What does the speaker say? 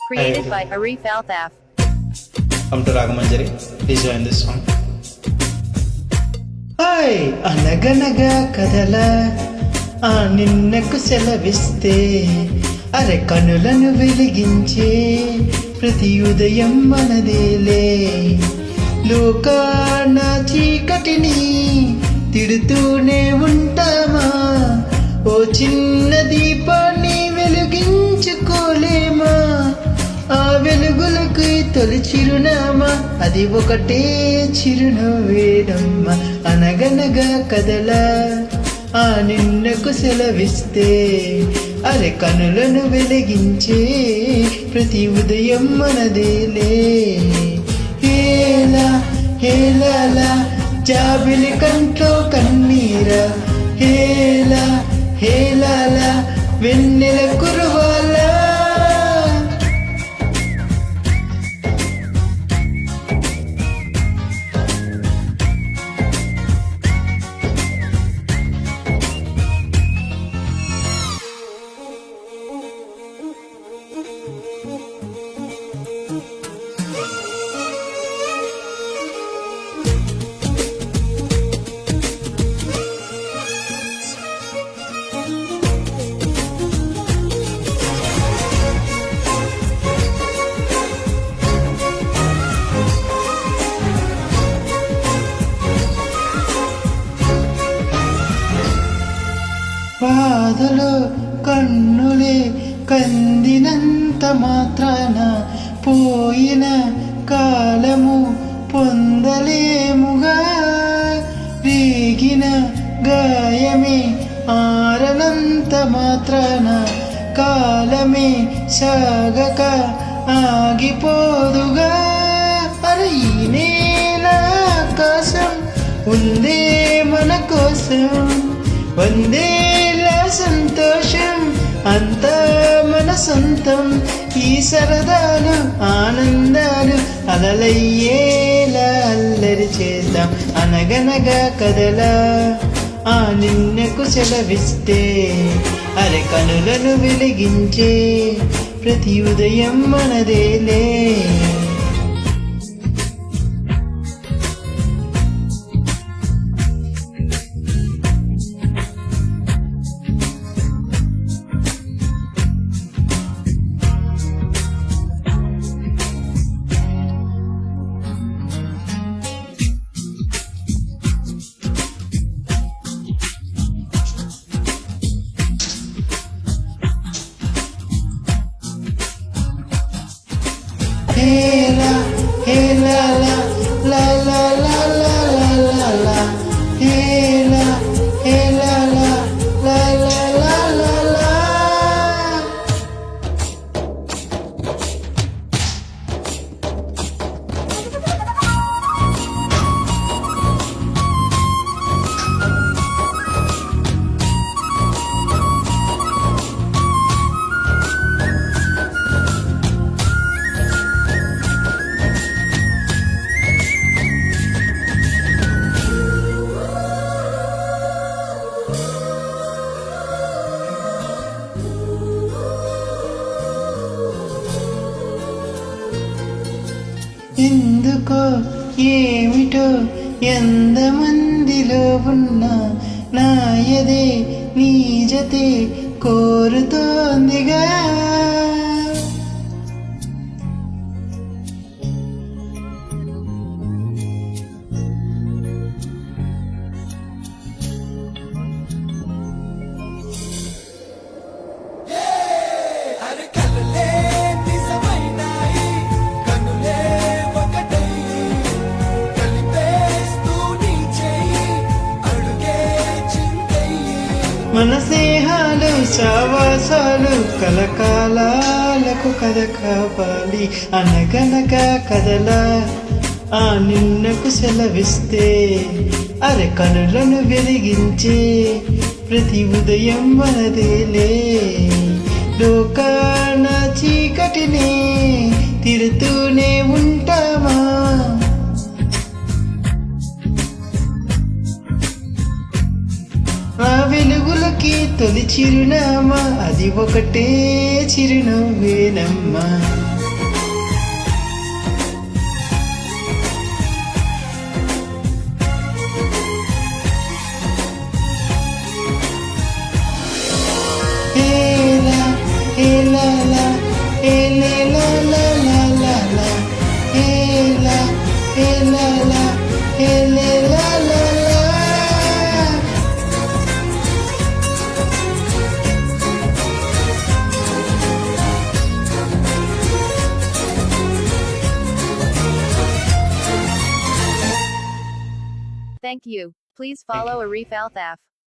Created by Arif Altaf. Come to Ragamanjari. Please join this song. Hi అనగనగా కదల ఆ నిన్నకు సెలవిస్తే అరె కనులను వెలిగించే ప్రతి ఉదయం మనదేలే లోకాన చీకటిని తిడుతూనే ఉంటామా ఓ చిన్న దీపాన్ని వెలిగించుకోలేమా ఆ వెలుగులకు తొలి చిరునామా అది ఒకటే చిరునవ్వేనమ్మా అనగనగా కదలా ఆ నిన్నకు సెలవిస్తే అరె కనులను వెలిగించే ప్రతి ఉదయం మనదేలే హేలా హేలాలా జాబిలి కంట్లో కన్నీరా హేలా హేలాలా వెన్నెల కురువాలా బాధలో కన్నులే కందినంత మాత్రాన పోయిన కాలము పొందలేముగా రేగిన గాయమే ఆరనంత మాత్రాన కాలమే సాగక ఆగిపోదుగా అరే ఈ నేల ఆకాశం ఉందే మన కోసం వందేల సంతోషం అంతా మన సొంతం ఈ సరదాలు ఆనందాలు అలలయ్యేలా అల్లరి చేద్దాం అనగనగా కదలా ఆ నిన్నకు సెలవిస్తే అరె కనులను వెలిగించే ప్రతి ఉదయం మనదేలే హేలా హేలా లా లా లా లా లా లా లా హేలా హేలా లా లా లా లా లా లా ఎందుకో ఏమిటో ఎంతమందిలో ఉన్నా నాయదే నీ జతే కోరుతోందిగా మన స్నేహాలు సావాసాలు కలకాలాలకు కథ కావాలి అనగనగా కదలా ఆ నిన్నకు సెలవిస్తే అరె కనులను వెలిగించే ప్రతి ఉదయం మనదేలే లోకాన చీకటిని తిడుతూనే ఉంటామా ఆ వెలుగులకి తొలి చిరునామా అది ఒకటే చిరునవ్వేనమ్మా. Thank you. Please follow Arif Altaf.